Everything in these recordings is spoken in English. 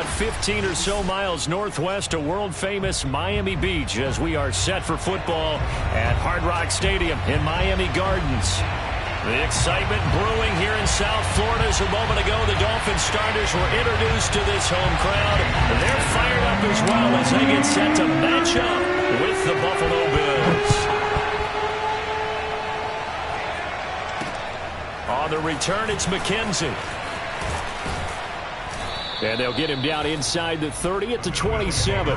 about 15 or so miles northwest of world-famous Miami Beach as we are set for football at Hard Rock Stadium in Miami Gardens. The excitement brewing here in South Florida. As a moment ago, the Dolphins starters were introduced to this home crowd. They're fired up as well as they get set to match up with the Buffalo Bills. On the return, it's McKenzie. And they'll get him down inside the 30 at the 27.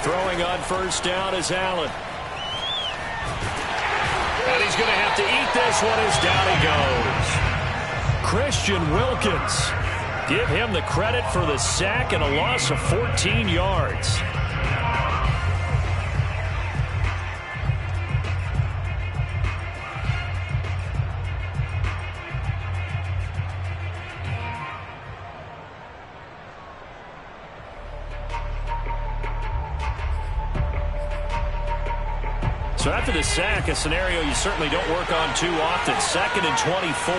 Throwing on first down is Allen. And he's going to have to eat this one as down he goes. Christian Wilkins. Give him the credit for the sack and a loss of 14 yards. So after the sack, a scenario you certainly don't work on too often. 2nd and 24.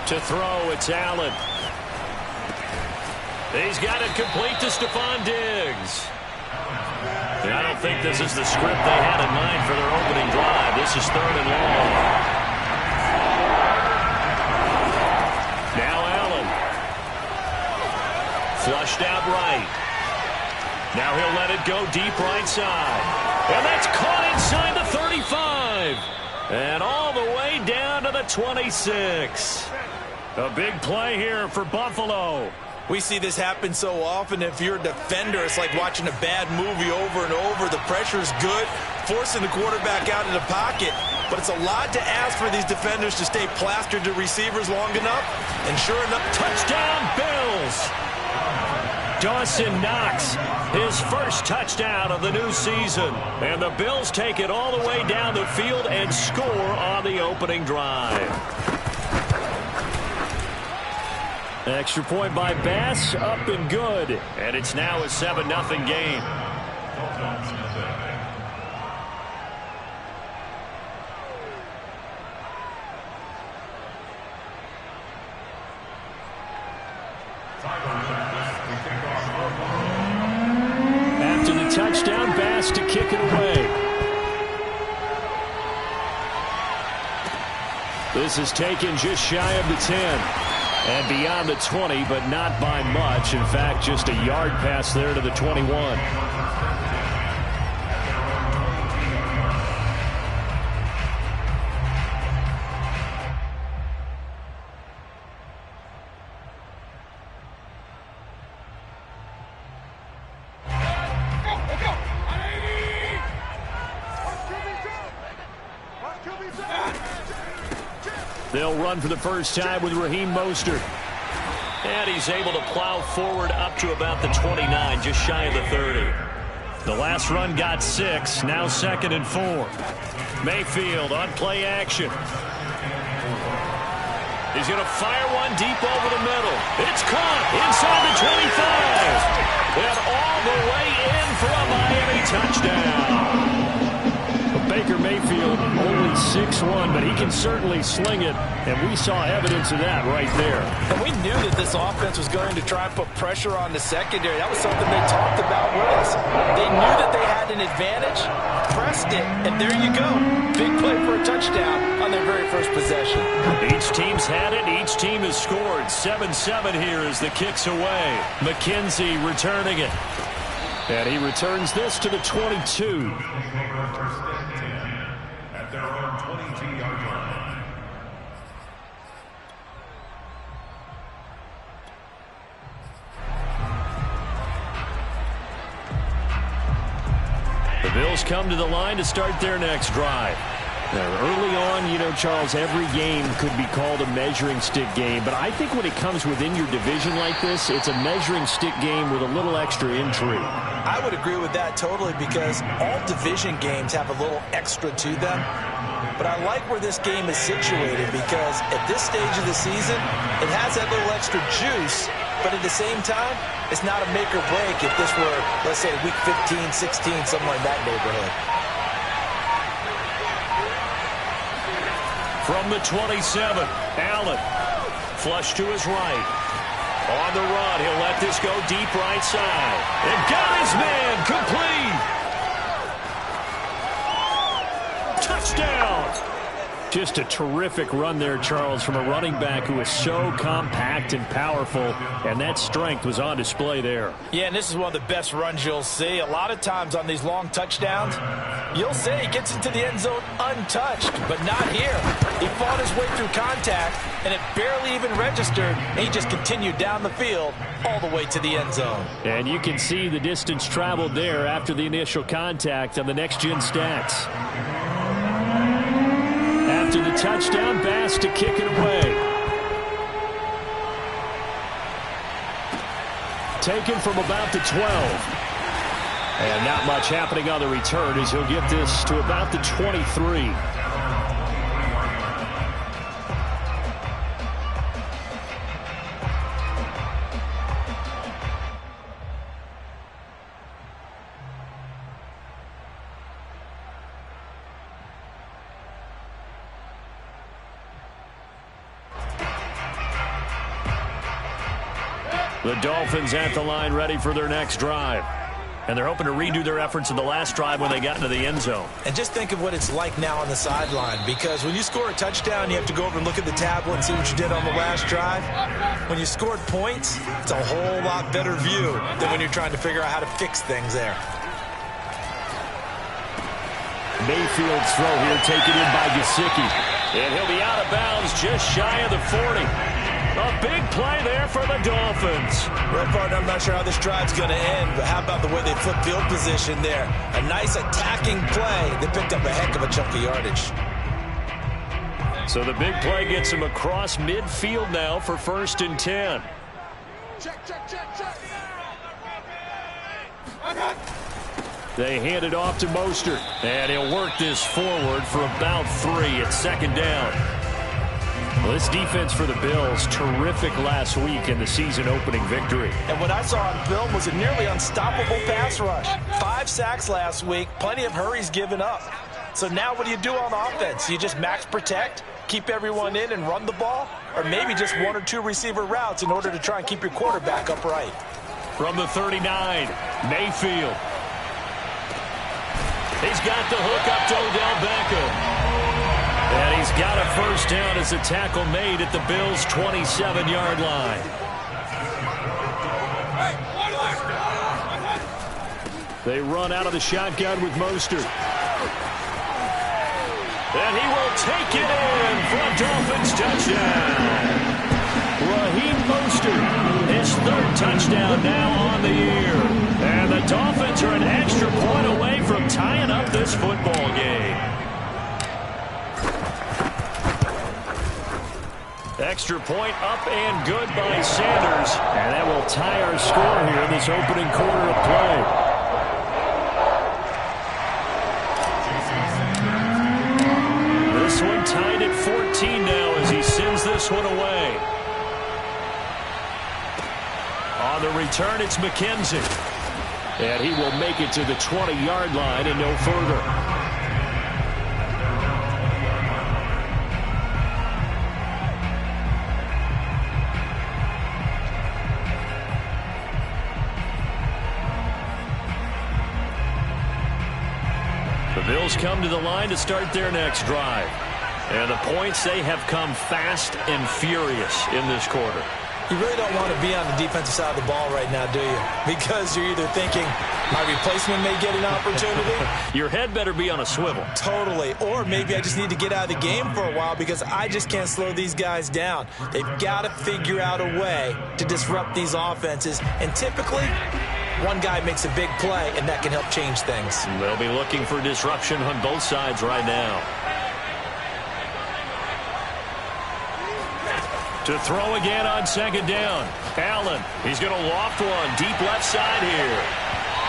To throw, it's Allen. He's got it complete to Stephon Diggs. And I don't think this is the script they had in mind for their opening drive. This is 3rd and long. Flushed out right. Now he'll let it go deep right side. And that's caught inside the 35. And all the way down to the 26. A big play here for Buffalo. We see this happen so often. If you're a defender, it's like watching a bad movie over and over. The pressure's good, forcing the quarterback out of the pocket. But it's a lot to ask for these defenders to stay plastered to receivers long enough. And sure enough, touchdown Bills. Dawson Knox, his first touchdown of the new season. And the Bills take it all the way down the field and score on the opening drive. Extra point by Bass, up and good. And it's now a 7-0 game. After the touchdown, Bass to kick it away. This is taken just shy of the 10. And beyond the 20, but not by much. In fact, just a yard pass there to the 21. They'll run for the first time with Raheem Mostert. And he's able to plow forward up to about the 29, just shy of the 30. The last run got 6, now 2nd and 4. Mayfield on play action. He's going to fire one deep over the middle. It's caught inside the 25. And all the way in for a Miami touchdown. Baker Mayfield only 6'1", but he can certainly sling it, and we saw evidence of that right there. And we knew that this offense was going to try and put pressure on the secondary. That was something they talked about with us. They knew that they had an advantage, pressed it, and there you go. Big play for a touchdown on their very first possession. Each team's had it. Each team has scored. 7-7 here as the kick's away. McKenzie returning it. And he returns this to the 22. At their own 22-yard line. Bills come to the line to start their next drive. Now, early on, you know, Charles, every game could be called a measuring stick game. But I think when it comes within your division like this, it's a measuring stick game with a little extra intrigue. I would agree with that totally because all division games have a little extra to them. But I like where this game is situated because at this stage of the season, it has that little extra juice. But at the same time, it's not a make or break if this were, let's say, week 15, 16, somewhere in that neighborhood. From the 27, Allen. Flush to his right. On the run, he'll let this go deep right side. And got his man complete. Touchdown. Just a terrific run there, Charles, from a running back who is so compact and powerful, and that strength was on display there. Yeah, and this is one of the best runs you'll see. A lot of times on these long touchdowns, you'll say he gets into the end zone untouched, but not here. He fought his way through contact, and it barely even registered, and he just continued down the field all the way to the end zone. And you can see the distance traveled there after the initial contact on the next-gen stats. After the touchdown, Bass to kick it away. Taken from about the 12. And not much happening on the return as he'll get this to about the 23. The Dolphins at the line ready for their next drive. And they're hoping to redo their efforts in the last drive when they got into the end zone. And just think of what it's like now on the sideline, because when you score a touchdown, you have to go over and look at the tablet and see what you did on the last drive. When you scored points, it's a whole lot better view than when you're trying to figure out how to fix things there. Mayfield's throw here taken in by Gesicki. And he'll be out of bounds just shy of the 40. A big play there for the Dolphins. Well, partner, I'm not sure how this drive's going to end, but how about the way they flip field position there? A nice attacking play. They picked up a heck of a chunk of yardage. So the big play gets him across midfield now for 1st and 10. Check. They hand it off to Mostert. And he'll work this forward for about 3 at 2nd down. Well, this defense for the Bills, terrific last week in the season-opening victory. And what I saw on film was a nearly unstoppable pass rush. 5 sacks last week, plenty of hurries given up. So now what do you do on offense? You just max protect, keep everyone in and run the ball? Or maybe just 1 or 2 receiver routes in order to try and keep your quarterback upright? From the 39, Mayfield. He's got the hook up to Odell Beckham. And he's got a 1st down as a tackle made at the Bills' 27-yard line. They run out of the shotgun with Mostert. And he will take it in for a Dolphins touchdown. Raheem Mostert, his 3rd touchdown now on the year. And the Dolphins are an extra point away from tying up this football game. Extra point up and good by Sanders. And that will tie our score here in this opening quarter of play. This one tied at 14 now as he sends this one away. On the return, it's McKenzie. And he will make it to the 20-yard line and no further. The Bills come to the line to start their next drive. And the points, they have come fast and furious in this quarter. You really don't want to be on the defensive side of the ball right now, do you? Because you're either thinking, my replacement may get an opportunity. Your head better be on a swivel. Totally. Or maybe I just need to get out of the game for a while because I just can't slow these guys down. They've got to figure out a way to disrupt these offenses. And typically, one guy makes a big play, and that can help change things. They'll be looking for disruption on both sides right now. To throw again on second down. Allen, he's going to loft one deep left side here.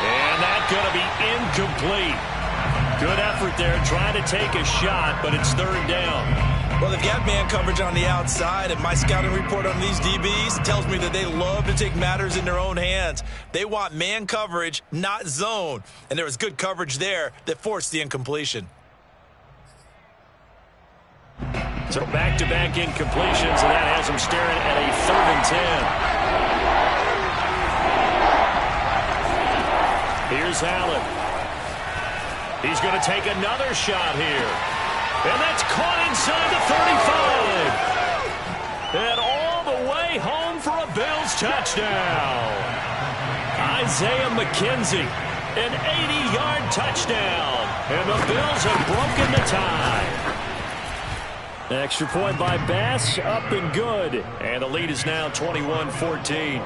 And that's going to be incomplete. Good effort there trying to take a shot, but it's third down. Well, they've got man coverage on the outside, and my scouting report on these DBs tells me that they love to take matters in their own hands. They want man coverage, not zone. And there was good coverage there that forced the incompletion. So back-to-back incompletions, and that has them staring at a 3rd and 10. Here's Allen. He's going to take another shot here. And that's caught inside the 35. And all the way home for a Bills touchdown. Isaiah McKenzie, an 80-yard touchdown. And the Bills have broken the tie. Extra point by Bass, up and good. And the lead is now 21-14.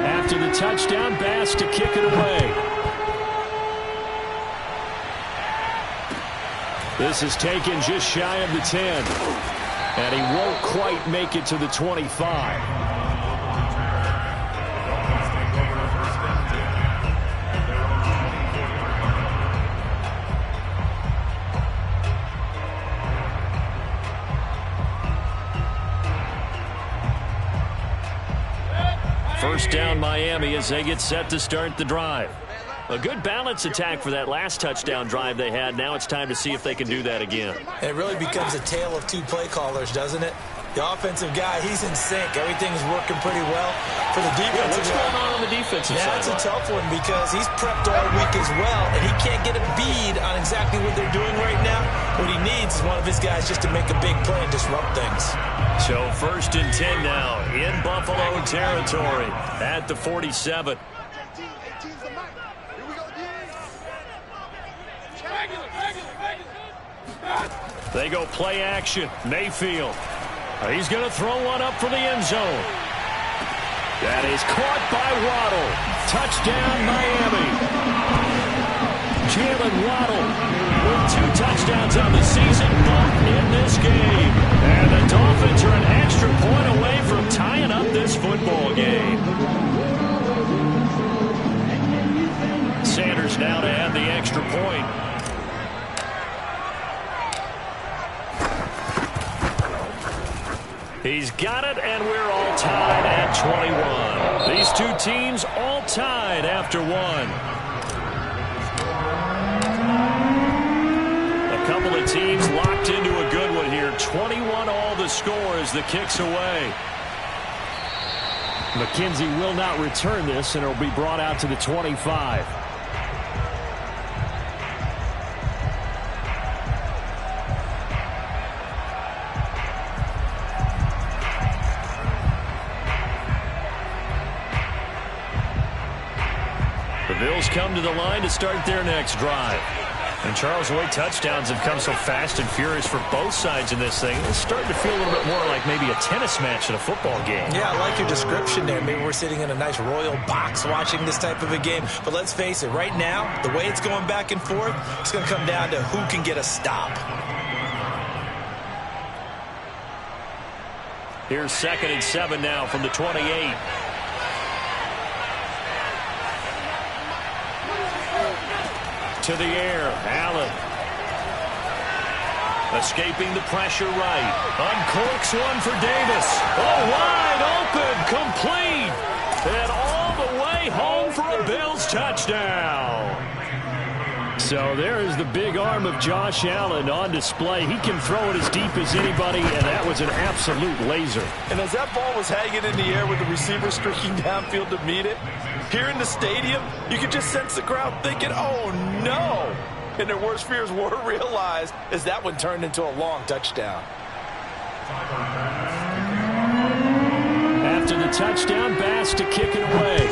After the touchdown, Bass to kick it away. This is taken just shy of the 10. And he won't quite make it to the 25. First down Miami as they get set to start the drive. A good balance attack for that last touchdown drive they had. Now it's time to see if they can do that again. It really becomes a tale of two play callers, doesn't it? The offensive guy, he's in sync. Everything's working pretty well. For the defensive what's going on the defensive side? That's a tough one because he's prepped all week as well, and he can't get a bead on exactly what they're doing right now. What he needs is one of his guys just to make a big play and disrupt things. So 1st and 10 now in Buffalo territory at the 47. They go play action. Mayfield. He's going to throw one up for the end zone. That is caught by Waddle. Touchdown, Miami. Jalen Waddle with 2 touchdowns on the season, both in this game. And the Dolphins are an extra point away from tying up this football game. Sanders now to add the extra point. He's got it, and we're all tied at 21. These two teams all tied after 1. A couple of teams locked into a good one here. 21 all the score as the kick's away. McKenzie will not return this, and it'll be brought out to the 25. Bills come to the line to start their next drive. And Charles, the way touchdowns have come so fast and furious for both sides in this thing, it's starting to feel a little bit more like maybe a tennis match in a football game. Yeah, I like your description there. Maybe we're sitting in a nice royal box watching this type of a game. But let's face it, right now, the way it's going back and forth, it's going to come down to who can get a stop. Here's 2nd and 7 now from the 28. To the air, Allen. Escaping the pressure right. Uncorks one for Davis. Oh, wide open, complete. And all the way home for a Bills touchdown. So there is the big arm of Josh Allen on display. He can throw it as deep as anybody, and that was an absolute laser. And as that ball was hanging in the air with the receiver streaking downfield to meet it, here in the stadium, you could just sense the crowd thinking, oh, no. And their worst fears were realized as that one turned into a long touchdown. After the touchdown, Bass to kick it away.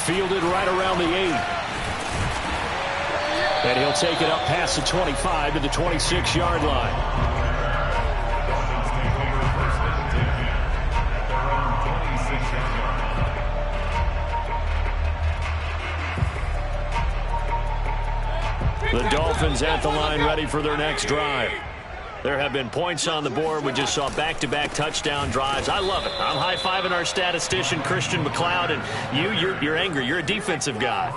Fielded right around the 8. And he'll take it up past the 25 to the 26-yard line. The Dolphins at the line ready for their next drive. There have been points on the board. We just saw back-to-back touchdown drives. I love it. I'm high-fiving our statistician, Christian McLeod, and you're angry. You're a defensive guy.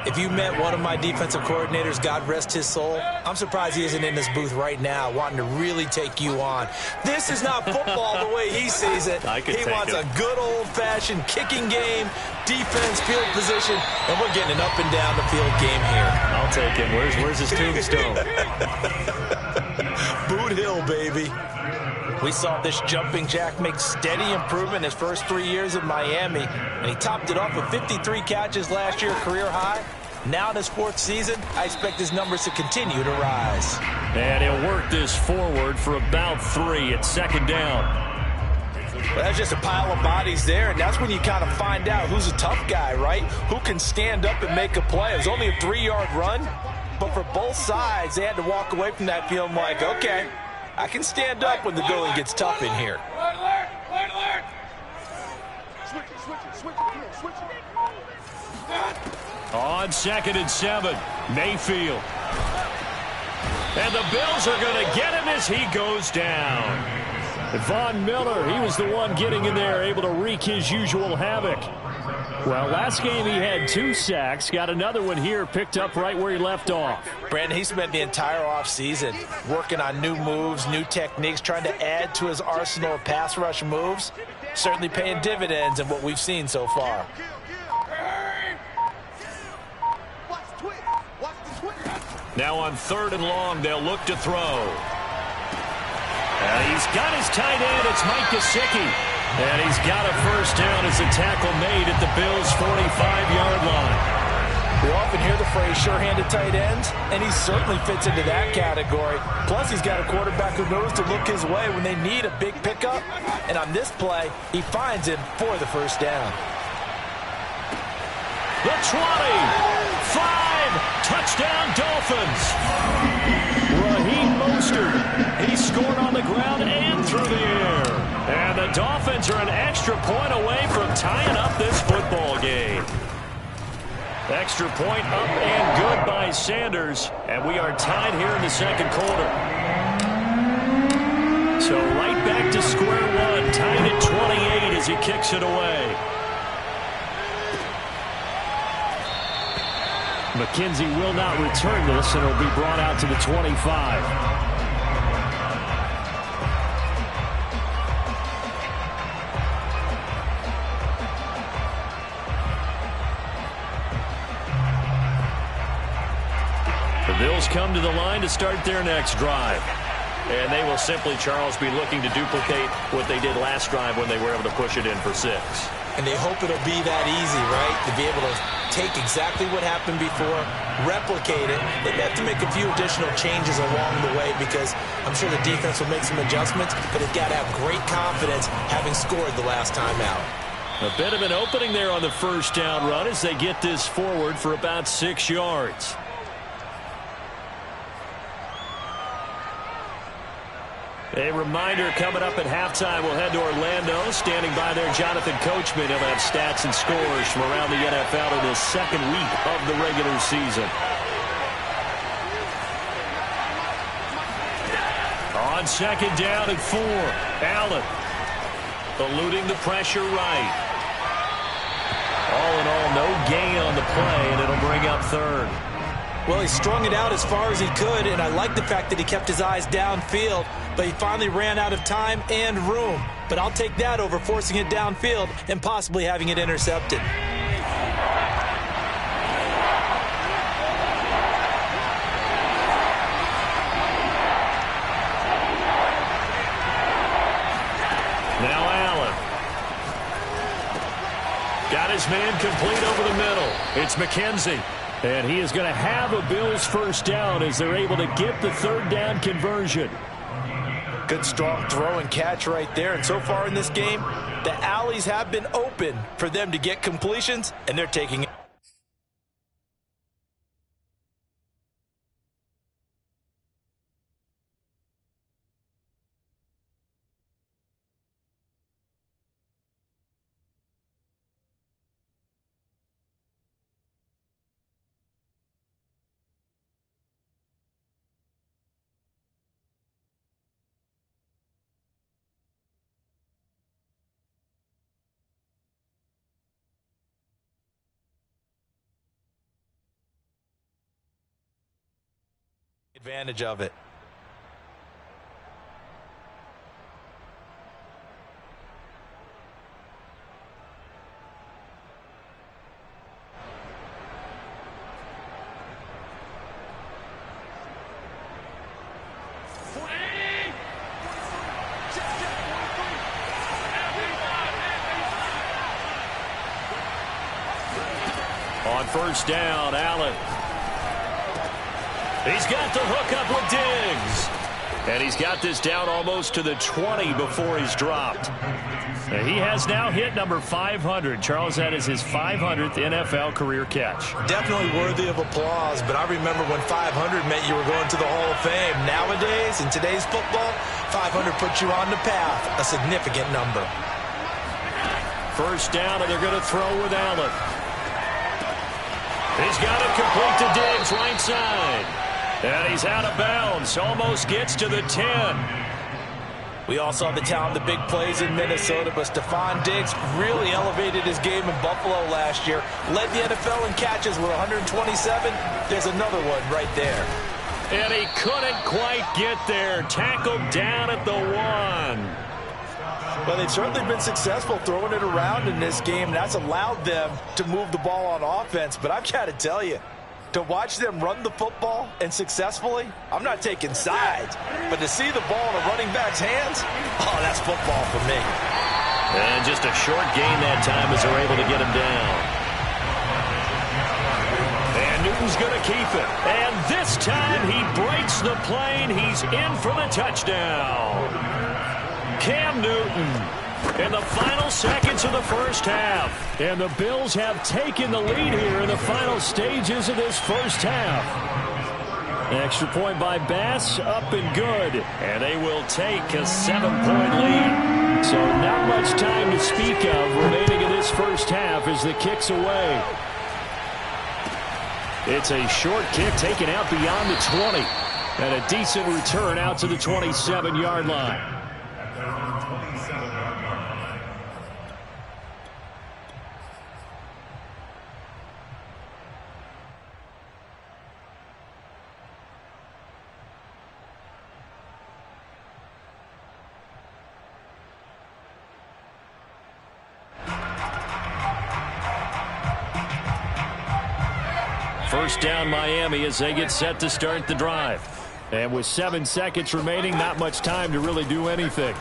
If you met one of my defensive coordinators, God rest his soul, I'm surprised he isn't in this booth right now wanting to really take you on. This is not football the way he sees it. He wants a good old-fashioned kicking game, defense, field position, and we're getting an up and down the field game here. I'll take him. Where's his tombstone? Boot Hill, baby. We saw this jumping jack make steady improvement his first 3 years in Miami, and he topped it off with 53 catches last year, career high. Now in his 4th season, I expect his numbers to continue to rise. And he'll work this forward for about 3 at second down. Well, that's just a pile of bodies there, and that's when you kind of find out who's a tough guy, right? Who can stand up and make a play. It was only a 3-yard run, but for both sides, they had to walk away from that feeling like, okay, I can stand up when the going gets tough in here. On 2nd and 7, Mayfield. And the Bills are going to get him as he goes down. Von Miller, he was the one getting in there, able to wreak his usual havoc. Well, last game he had 2 sacks, got another one here, picked up right where he left off. Brandon, he spent the entire offseason working on new moves, new techniques, trying to add to his arsenal of pass rush moves. Certainly paying dividends in what we've seen so far. Now on 3rd and long, they'll look to throw. And he's got his tight end. It's Mike Gesicki. And he's got a first down as a tackle made at the Bills' 45-yard line. We often hear the phrase sure-handed tight ends, and he certainly fits into that category. Plus, he's got a quarterback who knows to look his way when they need a big pickup. And on this play, he finds him for the first down. The 20, 5, touchdown Dolphins. Raheem Mostert, he scored on the ground and through the air. And the Dolphins are an extra point away from tying up this football game. Extra point up and good by Sanders. And we are tied here in the 2nd quarter. So right back to square one, tied at 28 as he kicks it away. McKenzie will not return this, and it'll be brought out to the 25. The Bills come to the line to start their next drive. And they will simply, Charles, be looking to duplicate what they did last drive when they were able to push it in for 6. And they hope it'll be that easy, right? To be able to take exactly what happened before, replicate it. They may have to make a few additional changes along the way because I'm sure the defense will make some adjustments, but they've got to have great confidence having scored the last time out. A bit of an opening there on the first down run as they get this forward for about 6 yards. A reminder coming up at halftime, we'll head to Orlando. Standing by there, Jonathan Coachman. He'll have stats and scores from around the NFL in his 2nd week of the regular season. On 2nd down and 4, Allen eluding the pressure right. All in all, no gain on the play, and it'll bring up 3rd. Well, he strung it out as far as he could, and I like the fact that he kept his eyes downfield, but he finally ran out of time and room. But I'll take that over forcing it downfield and possibly having it intercepted. Now Allen. Got his man complete over the middle. It's McKenzie. And he is going to have a Bills first down as they're able to get the 3rd down conversion. Good strong throw and catch right there. And so far in this game, the alleys have been open for them to get completions, and they're taking it. Advantage of it. On first down, Allen. He's got the hook up with Diggs. And he's got this down almost to the 20 before he's dropped. He has now hit number 500. Charles, that is his 500th NFL career catch. Definitely worthy of applause, but I remember when 500 meant you were going to the Hall of Fame. Nowadays, in today's football, 500 puts you on the path, a significant number. First down, and they're going to throw with Allen. He's got it complete to Diggs, right side. And he's out of bounds, almost gets to the 10. We all saw the talent, the big plays in Minnesota, but Stephon Diggs really elevated his game in Buffalo last year. Led the NFL in catches with 127. There's another one right there. And he couldn't quite get there. Tackled down at the 1. Well, they've certainly been successful throwing it around in this game. That's allowed them to move the ball on offense. But I've got to tell you, to watch them run the football and successfully, I'm not taking sides. But to see the ball in a running back's hands, oh, that's football for me. And just a short gain that time as they're able to get him down. And Newton's going to keep it. And this time he breaks the plane. He's in for the touchdown. Cam Newton in the final seconds of the first half. And the Bills have taken the lead here in the final stages of this first half. An extra point by Bass, up and good. And they will take a 7-point lead. So not much time to speak of remaining in this first half as the kick's away. It's a short kick taken out beyond the 20. And a decent return out to the 27-yard line. First down, Miami, as they get set to start the drive. And with 7 seconds remaining, not much time to really do anything.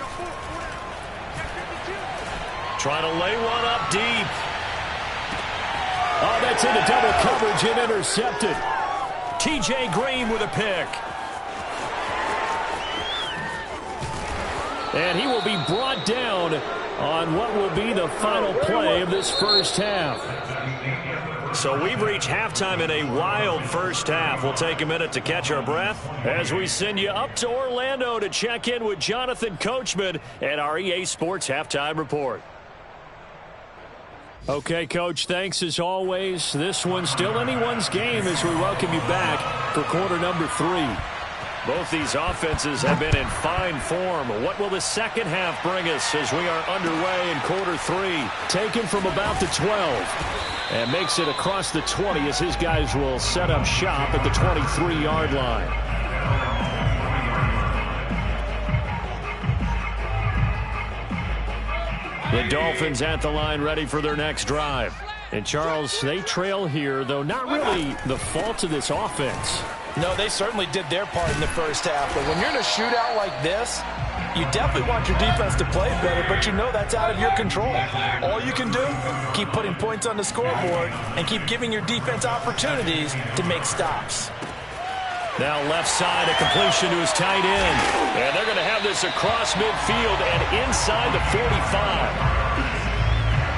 Trying to lay one up deep. Oh, that's into double coverage and intercepted. T.J. Green with a pick. And he will be brought down on what will be the final play of this first half. So we've reached halftime in a wild first half. We'll take a minute to catch our breath as we send you up to Orlando to check in with Jonathan Coachman at our EA Sports Halftime Report. Okay, Coach, thanks as always. This one's still anyone's game as we welcome you back for quarter number 3. Both these offenses have been in fine form. What will the second half bring us as we are underway in quarter 3? Taken from about the 12. And makes it across the 20 as his guys will set up shop at the 23-yard line. The Dolphins at the line ready for their next drive. And Charles, they trail here, though not really the fault of this offense. No, they certainly did their part in the first half. But when you're in a shootout like this, you definitely want your defense to play better, but you know that's out of your control. All you can do, keep putting points on the scoreboard and keep giving your defense opportunities to make stops. Now left side, a completion to his tight end. And they're going to have this across midfield and inside the 45.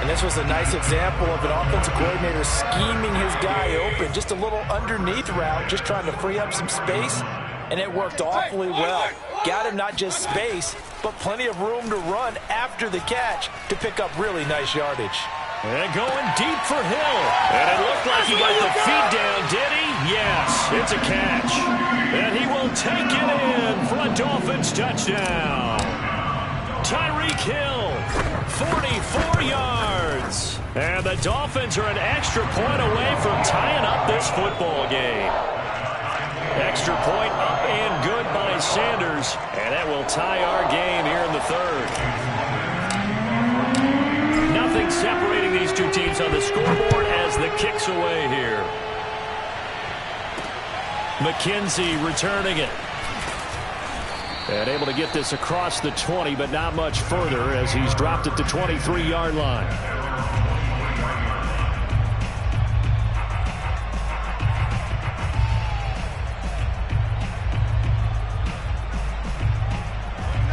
And this was a nice example of an offensive coordinator scheming his guy open. Just a little underneath route, just trying to free up some space. And it worked awfully well. Got him not just space, but plenty of room to run after the catch to pick up really nice yardage. And going deep for Hill. And it looked like he got the feet down, did he? Yes, it's a catch. And he will take it in for a Dolphins touchdown. Tyreek Hill, 44 yards. And the Dolphins are an extra point away from tying up this football game. Extra point up and good by Sanders. And that will tie our game here in the third. Nothing separating these two teams on the scoreboard as the kick's away here. McKenzie returning it. And able to get this across the 20, but not much further as he's dropped at the 23-yard line.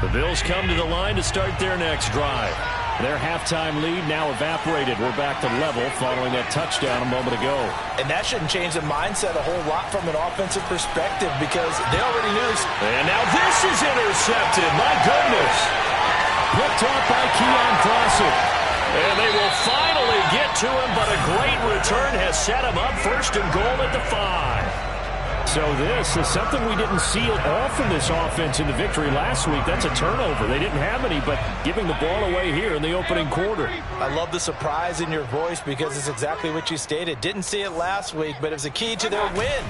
The Bills come to the line to start their next drive. Their halftime lead now evaporated. We're back to level following that touchdown a moment ago. And that shouldn't change the mindset a whole lot from an offensive perspective because they already knew this. And now this is intercepted. My goodness. Picked off by Keon Crossett. And they will finally get to him, but a great return has set him up first and goal at the 5. So this is something we didn't see off in this offense in the victory last week. That's a turnover. They didn't have any, but giving the ball away here in the opening quarter. I love the surprise in your voice because it's exactly what you stated. Didn't see it last week, but it was a key to their win.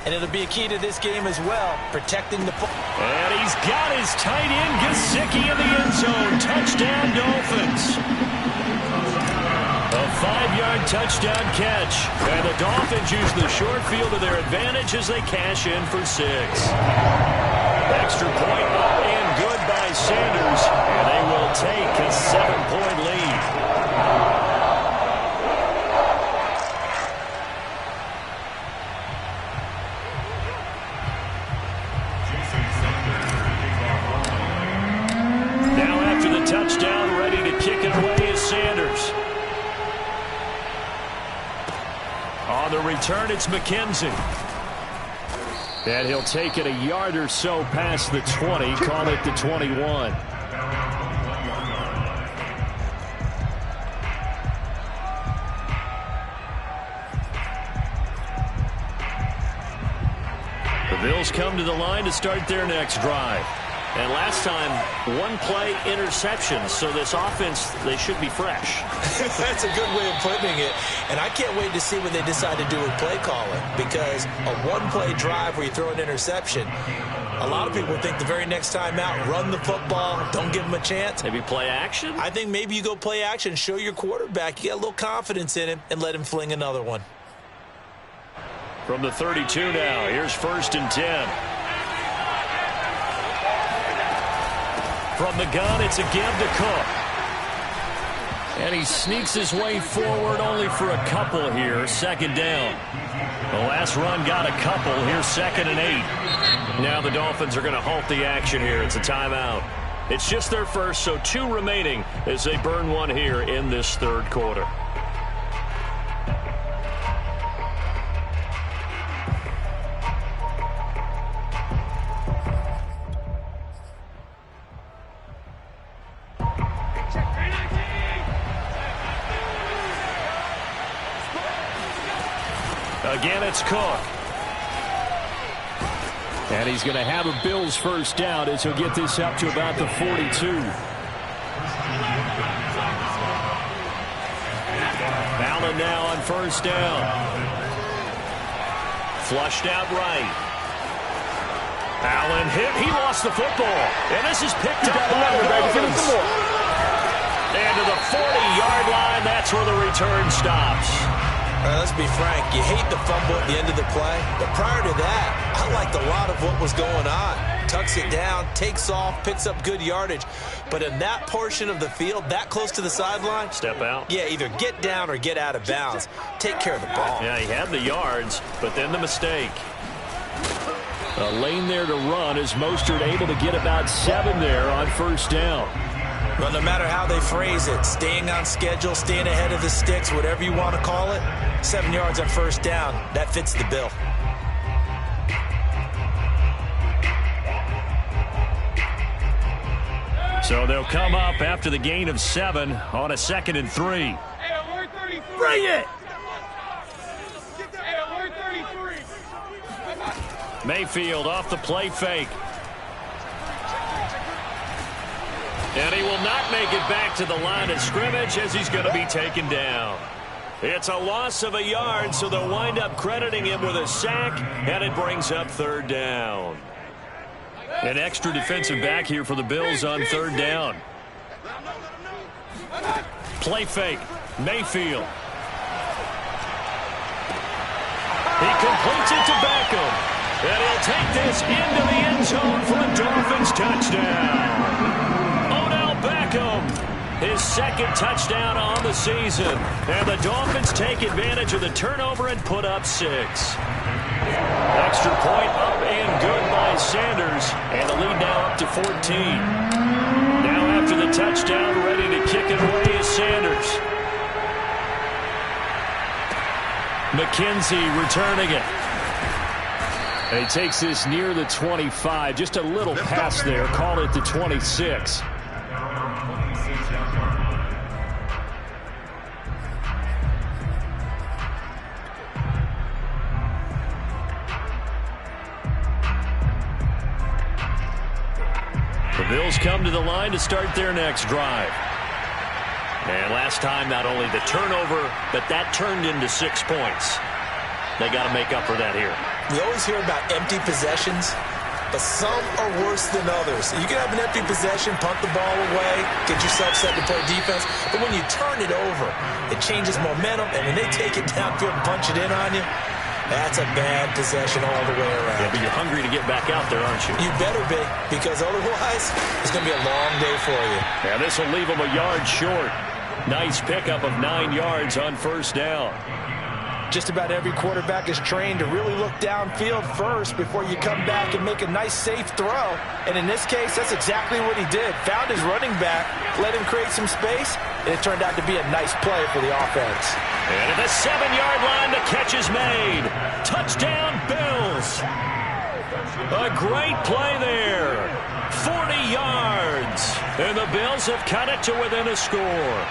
And it'll be a key to this game as well, protecting the ball. And he's got his tight end, Gesicki, in the end zone. Touchdown, Dolphins. A 5-yard touchdown catch. And the Dolphins use the short field to their advantage as they cash in for 6. Extra point up and good by Sanders. And they will take a 7-point lead. Now after the touchdown, ready to kick it away is Sanders. On the return, it's McKenzie. And he'll take it a yard or so past the 20, call it the 21. The Bills come to the line to start their next drive. And last time, one-play interception. So this offense, they should be fresh. That's a good way of putting it. And I can't wait to see what they decide to do with play calling. Because a one-play drive where you throw an interception, a lot of people think the very next time out, run the football, don't give them a chance. Maybe play action? I think maybe you go play action, show your quarterback, you get a little confidence in him, and let him fling another one. From the 32 now, here's 1st and 10. From the gun, it's a give to Cook. And he sneaks his way forward only for a couple here. 2nd down. The last run got a couple. Here's 2nd and 8. Now the Dolphins are going to halt the action here. It's a timeout. It's just their first, so 2 remaining as they burn one here in this 3rd quarter. Again, it's Cook. And he's going to have a Bills first down as he'll get this up to about the 42. Allen now on 1st down. Flushed out right. Allen hit. He lost the football. And this is picked up by the Dolphins. And to the 40-yard line, that's where the return stops. Let's be frank, you hate the fumble at the end of the play, but prior to that, I liked a lot of what was going on. Tucks it down, takes off, picks up good yardage, but in that portion of the field, that close to the sideline, step out. Yeah, either get down or get out of bounds. Take care of the ball. Yeah, he had the yards, but then the mistake. A lane there to run is Mostert able to get about 7 there on 1st down. Well, no matter how they phrase it, staying on schedule, staying ahead of the sticks, whatever you want to call it, 7 yards on 1st down, that fits the bill. So they'll come up after the gain of 7 on a 2nd and 3. Bring it! Mayfield off the play fake. And he will not make it back to the line of scrimmage as he's going to be taken down. It's a loss of a yard, so they'll wind up crediting him with a sack, and it brings up third down. An extra defensive back here for the Bills on third down. Play fake. Mayfield. He completes it to Beckham. And he'll take this into the end zone for a Dolphins touchdown. Odell Beckham, his second touchdown on the season. And the Dolphins take advantage of the turnover and put up 6. Extra point up and good by Sanders. And the lead now up to 14. Now after the touchdown, ready to kick it away is Sanders. McKenzie returning it. And he takes this near the 25. Just a little pass there. Call it the 26. The Bills come to the line to start their next drive. And last time, not only the turnover, but that turned into 6 points. They got to make up for that here. You always hear about empty possessions, but some are worse than others. You can have an empty possession, punt the ball away, get yourself set to play defense, but when you turn it over, it changes momentum, and when they take it downfield and punch it in on you, that's a bad possession all the way around. Yeah, but you're hungry to get back out there, aren't you? You better be, because otherwise, it's going to be a long day for you. Yeah, this will leave them a yard short. Nice pickup of 9 yards on first down. Just about every quarterback is trained to really look downfield first before you come back and make a nice, safe throw. And in this case, that's exactly what he did. Found his running back, let him create some space, and it turned out to be a nice play for the offense. And at the 7-yard line, the catch is made. Touchdown, Bills. A great play there. 40 yards. And the Bills have cut it to within a score.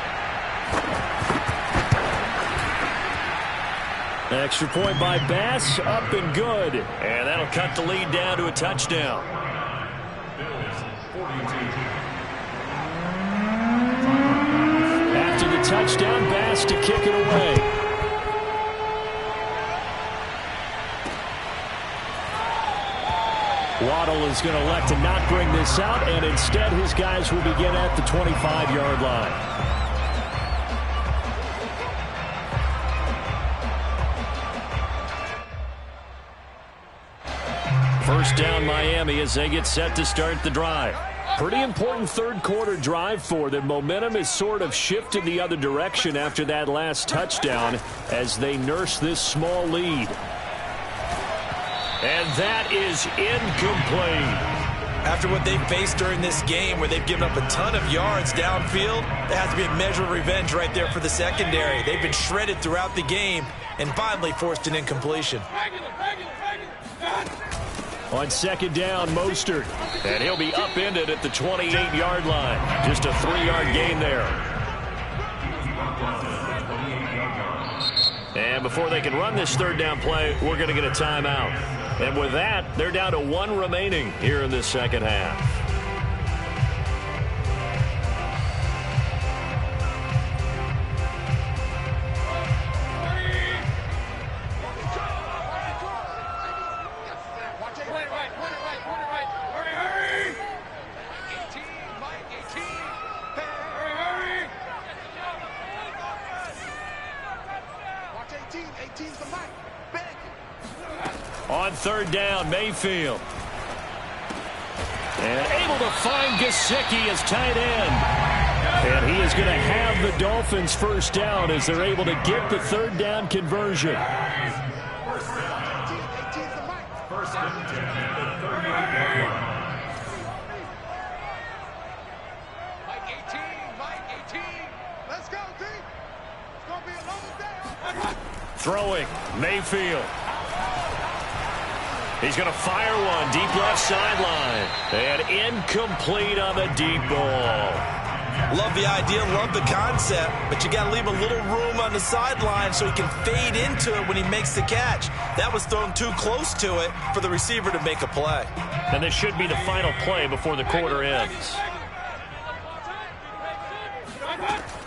Extra point by Bass, up and good. And that'll cut the lead down to a touchdown. After the touchdown, Bass to kick it away. Waddle is going to elect to not bring this out, and instead his guys will begin at the 25-yard line. First down Miami as they get set to start the drive. Pretty important third quarter drive for them. Momentum is sort of shifted the other direction after that last touchdown as they nurse this small lead. And that is incomplete. After what they've faced during this game where they've given up a ton of yards downfield, there has to be a measure of revenge right there for the secondary. They've been shredded throughout the game and finally forced an incompletion. On second down, Mostert. And he'll be upended at the 28-yard line. Just a 3-yard gain there. And before they can run this third down play, we're going to get a timeout. And with that, they're down to 1 remaining here in this second half. On third down, Mayfield. And able to find Gesicki as tight end. And he is going to have the Dolphins first down as they're able to get the third down conversion. Throwing, Mayfield. He's going to fire one deep left sideline. And incomplete on the deep ball. Love the idea, love the concept, but you got to leave a little room on the sideline so he can fade into it when he makes the catch. That was thrown too close to it for the receiver to make a play. And this should be the final play before the quarter ends.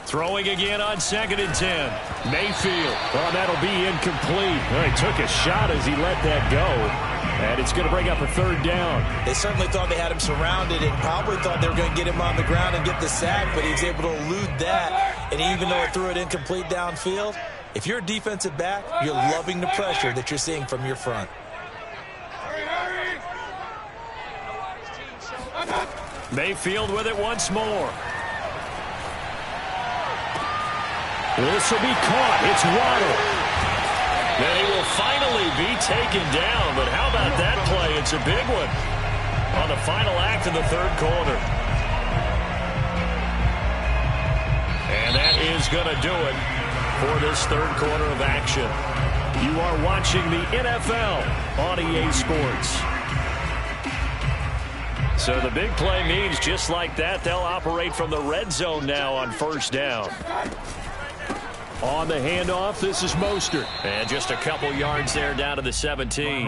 Throwing again on 2nd and 10. Mayfield. Oh, that'll be incomplete. Well, he took a shot as he let that go. And it's going to bring up a 3rd down. They certainly thought they had him surrounded and probably thought they were going to get him on the ground and get the sack, but he was able to elude that. And even though it threw it incomplete downfield, if you're a defensive back, you're loving the pressure that you're seeing from your front. Mayfield with it once more. This will be caught. It's Waddle. Then he will finally be taken down. But how about that play? It's a big one on the final act of the 3rd quarter. And that is going to do it for this 3rd quarter of action. You are watching the NFL on EA Sports. So the big play means just like that, they'll operate from the red zone now on 1st down. On the handoff, this is Mostert. And just a couple yards there down to the 17.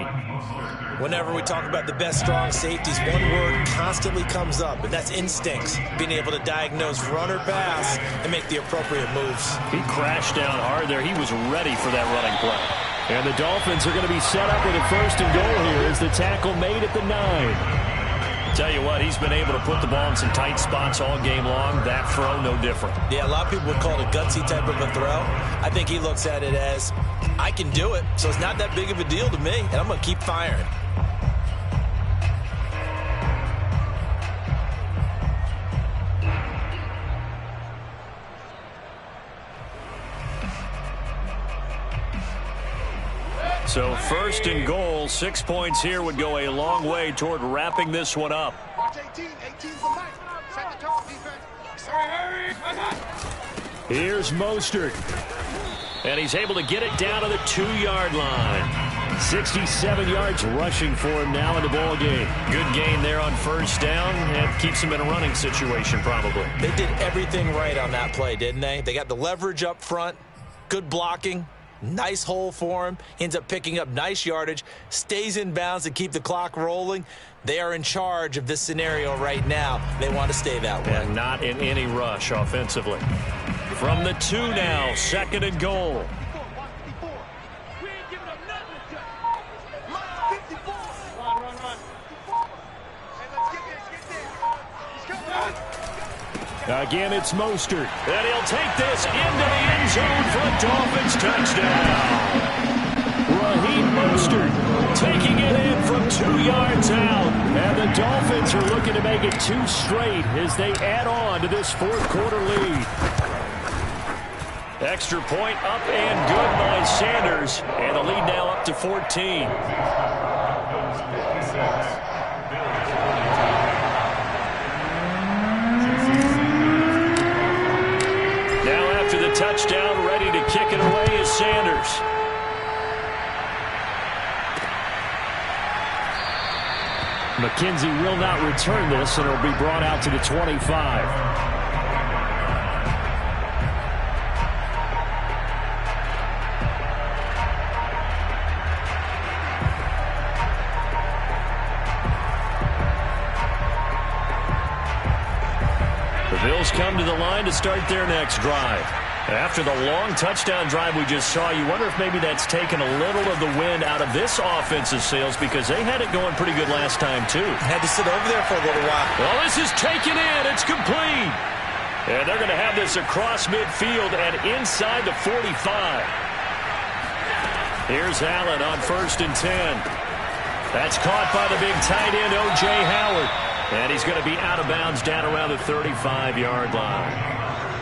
Whenever we talk about the best strong safeties, one word constantly comes up, and that's instincts. Being able to diagnose run or pass and make the appropriate moves. He crashed down hard there. He was ready for that running play. And the Dolphins are going to be set up with a 1st and goal here as the tackle made at the 9. Tell you what, he's been able to put the ball in some tight spots all game long. That throw, no different. Yeah, a lot of people would call it a gutsy type of a throw. I think he looks at it as, I can do it, so it's not that big of a deal to me, and I'm going to keep firing. So 1st and goal, 6 points here would go a long way toward wrapping this one up. Watch 18. 18's the mic. Set the tone, defense. Here's Mostert. And he's able to get it down to the 2-yard line. 67 yards rushing for him now in the ball game. Good gain there on 1st down, and keeps him in a running situation probably. They did everything right on that play, didn't they? They got the leverage up front, good blocking. Nice hole for him. Ends up picking up nice yardage. Stays in bounds to keep the clock rolling. They are in charge of this scenario right now. They want to stay that way. And not in any rush offensively. From the 2 now, 2nd and goal. Again, it's Mostert. And he'll take this into the end zone for a Dolphins touchdown. Raheem Mostert taking it in from 2 yards out. And the Dolphins are looking to make it 2 straight as they add on to this 4th quarter lead. Extra point up and good by Sanders. And the lead now up to 14. Touchdown, ready to kick it away is Sanders. McKenzie will not return this, and it'll be brought out to the 25. The Bills come to the line to start their next drive. After the long touchdown drive we just saw, you wonder if maybe that's taken a little of the wind out of this offensive sails because they had it going pretty good last time, too. Had to sit over there for a little while. Well, this is taken in. It's complete. And they're going to have this across midfield and inside the 45. Here's Allen on 1st and 10. That's caught by the big tight end, O.J. Howard. And he's going to be out of bounds down around the 35-yard line.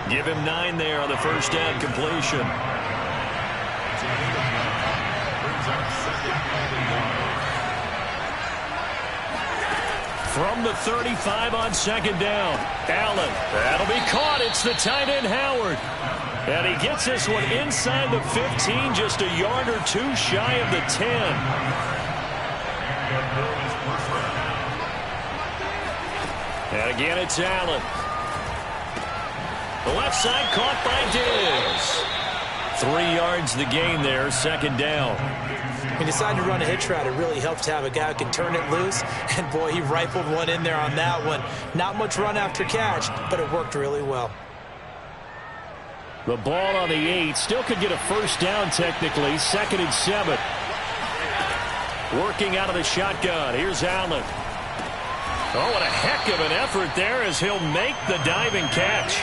Give him 9 there on the 1st down completion. From the 35 on 2nd down, Allen. That'll be caught. It's the tight end, Howard. And he gets this one inside the 15, just a yard or 2 shy of the 10. And again, it's Allen. The left side caught by Diggs. 3 yards the gain there, 2nd down. He decided to run a hitch route. It really helps to have a guy who can turn it loose. And, boy, he rifled one in there on that one. Not much run after catch, but it worked really well. The ball on the 8. Still could get a first down technically. 2nd and 7. Working out of the shotgun. Here's Allen. Oh, what a heck of an effort there as he'll make the diving catch.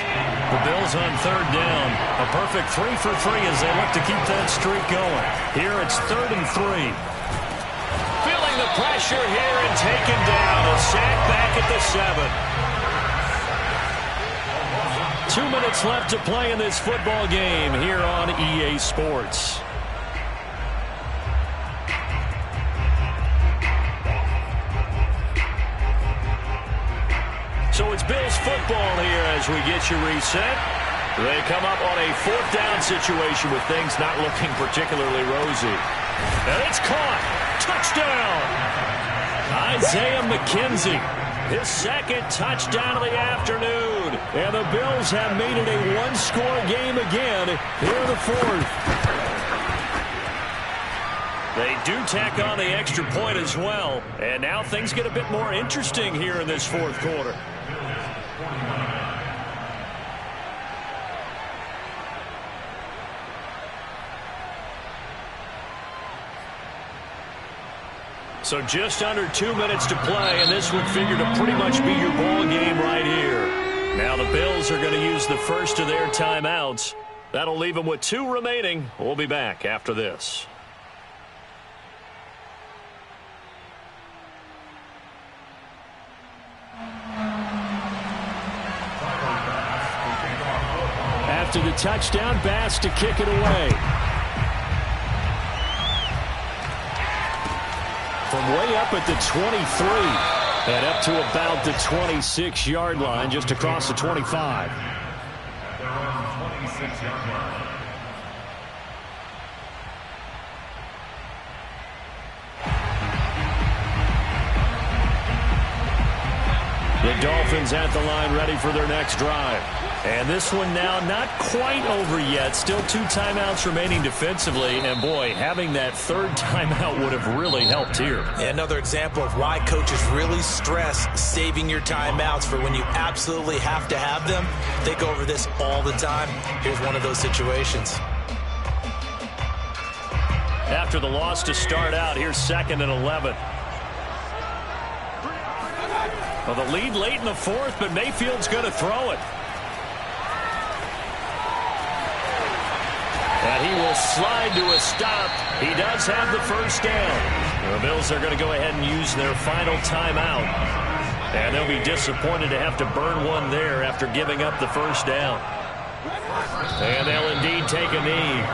The Bills on 3rd down. A perfect 3 for 3 as they look to keep that streak going. Here it's 3rd and 3. Feeling the pressure here and taken down. A sack back at the 7. 2 minutes left to play in this football game here on EA Sports. So it's Bills football here as we get you reset. They come up on a 4th down situation with things not looking particularly rosy. And it's caught. Touchdown. Isaiah McKenzie. His 2nd touchdown of the afternoon. And the Bills have made it a one-score game again here in the 4th. They do tack on the extra point as well. And now things get a bit more interesting here in this 4th quarter. So just under 2 minutes to play, and this would figure to pretty much be your ball game right here. Now the Bills are going to use the first of their timeouts. That'll leave them with 2 remaining. We'll be back after this. After the touchdown, Bass to kick it away. From way up at the 23 and up to about the 26-yard line, just across the 25. The Dolphins at the line ready for their next drive. And this one now not quite over yet. Still 2 timeouts remaining defensively. And, boy, having that 3rd timeout would have really helped here. Yeah, another example of why coaches really stress saving your timeouts for when you absolutely have to have them. They go over this all the time. Here's one of those situations. After the loss to start out, here's 2nd and 11. Well, the lead late in the 4th, but Mayfield's going to throw it. And he will slide to a stop. He does have the first down. The Bills are going to go ahead and use their final timeout. And they'll be disappointed to have to burn one there after giving up the first down. And they'll indeed take a knee.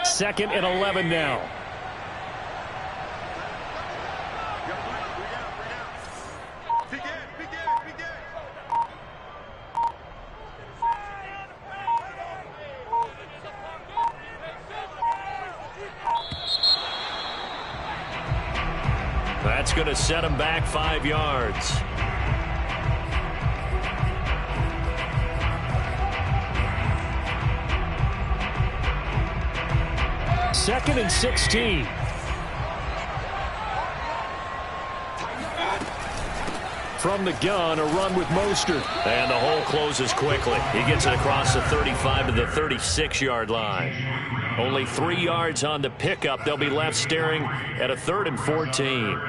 Second and 11 now. That's going to set him back 5 yards. Second and 16. From the gun, a run with Mostert. And the hole closes quickly. He gets it across the 35 to the 36-yard line. Only 3 yards on the pickup. They'll be left staring at a 3rd and 14.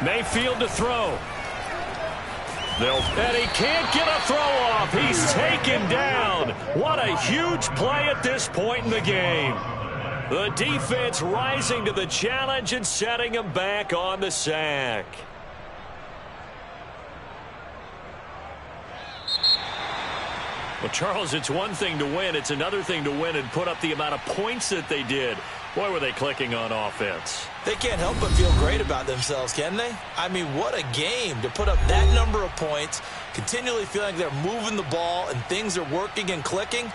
Mayfield to throw. And he can't get a throw off. He's taken down. What a huge play at this point in the game. The defense rising to the challenge and setting him back on the sack. Well, Charles, it's one thing to win. It's another thing to win and put up the amount of points that they did. Boy, were they clicking on offense. They can't help but feel great about themselves, can they? I mean, what a game to put up that number of points, continually feeling like they're moving the ball and things are working and clicking.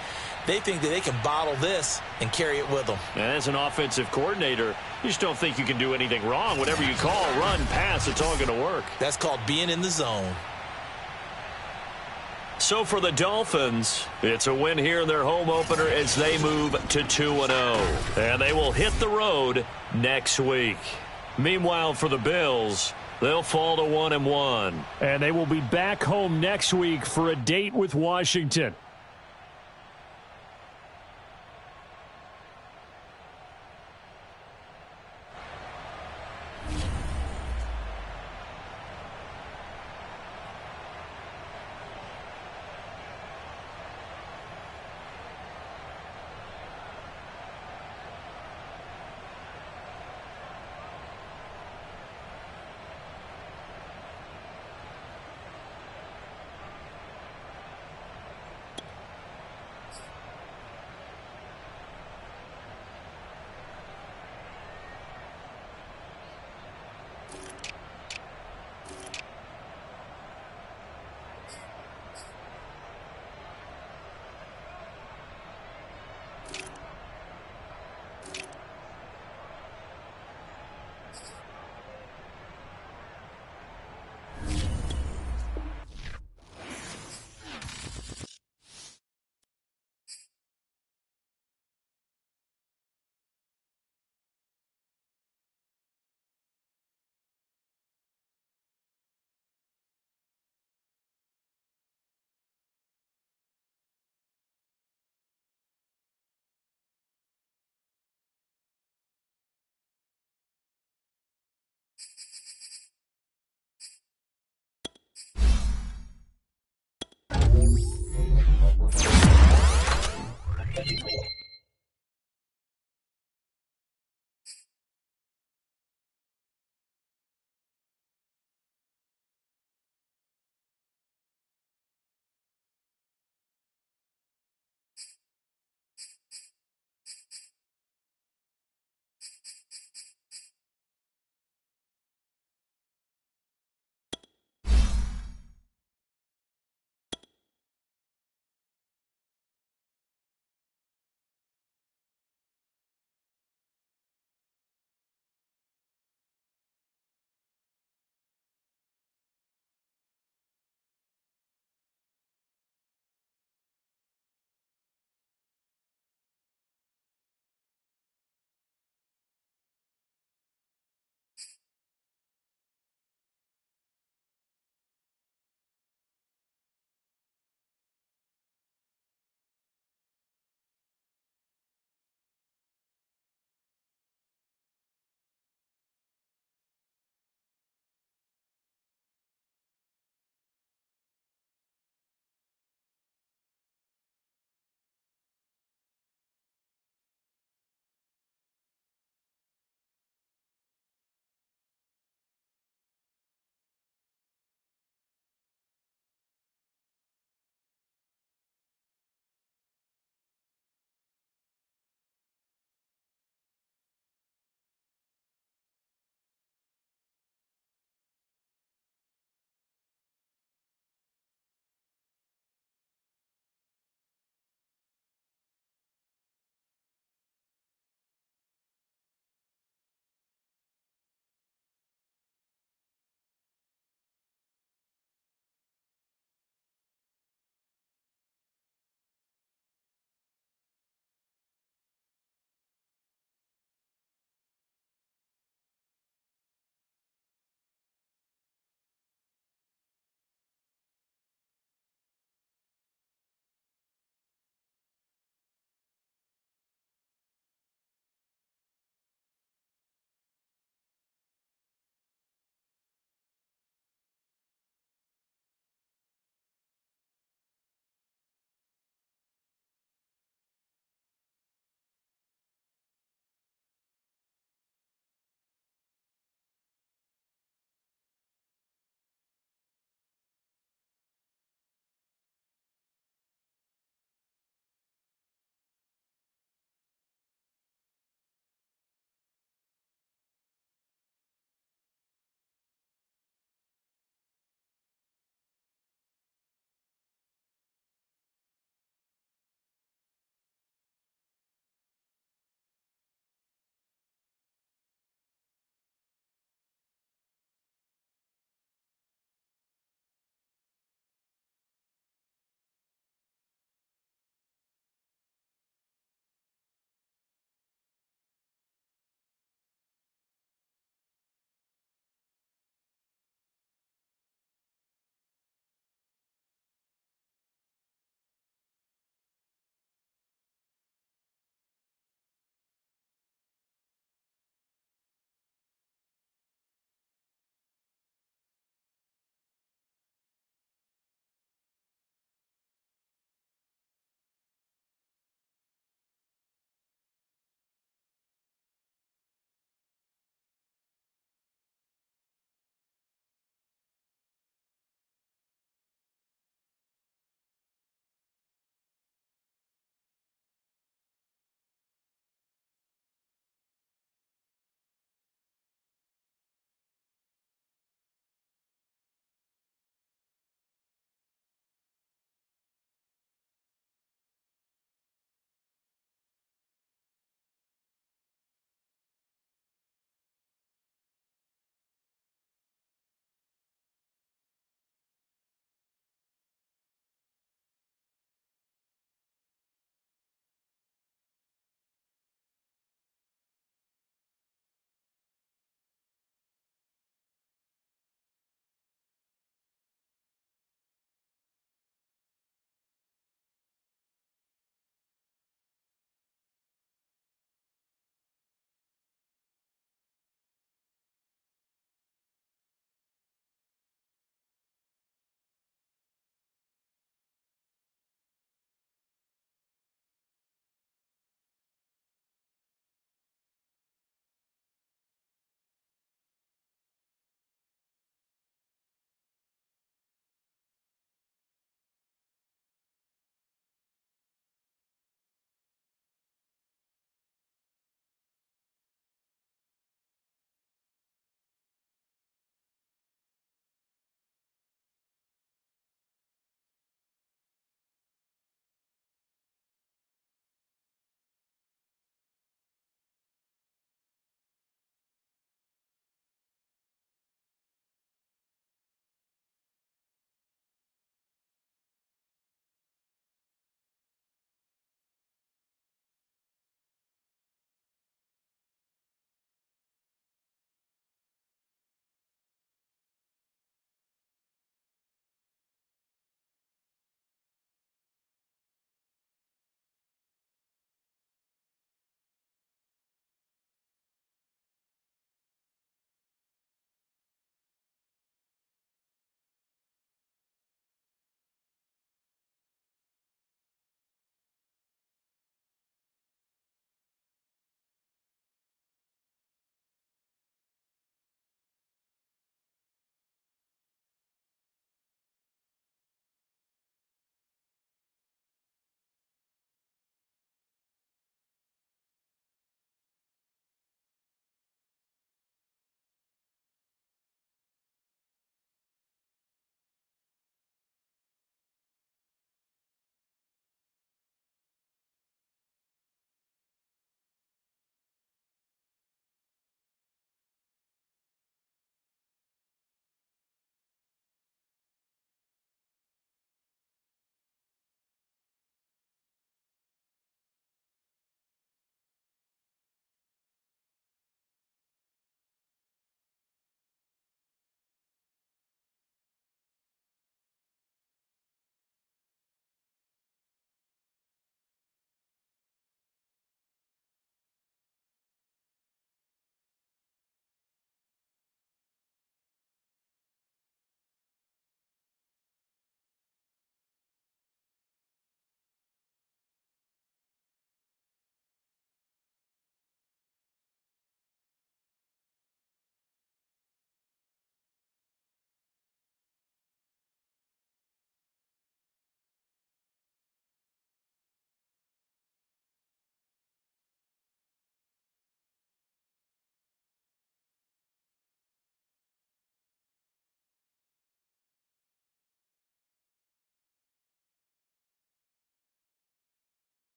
They think that they can bottle this and carry it with them. And as an offensive coordinator, you just don't think you can do anything wrong. Whatever you call, run, pass, it's all going to work. That's called being in the zone. So for the Dolphins, it's a win here in their home opener as they move to 2-0. And they will hit the road next week. Meanwhile, for the Bills, they'll fall to 1-1. And they will be back home next week for a date with Washington.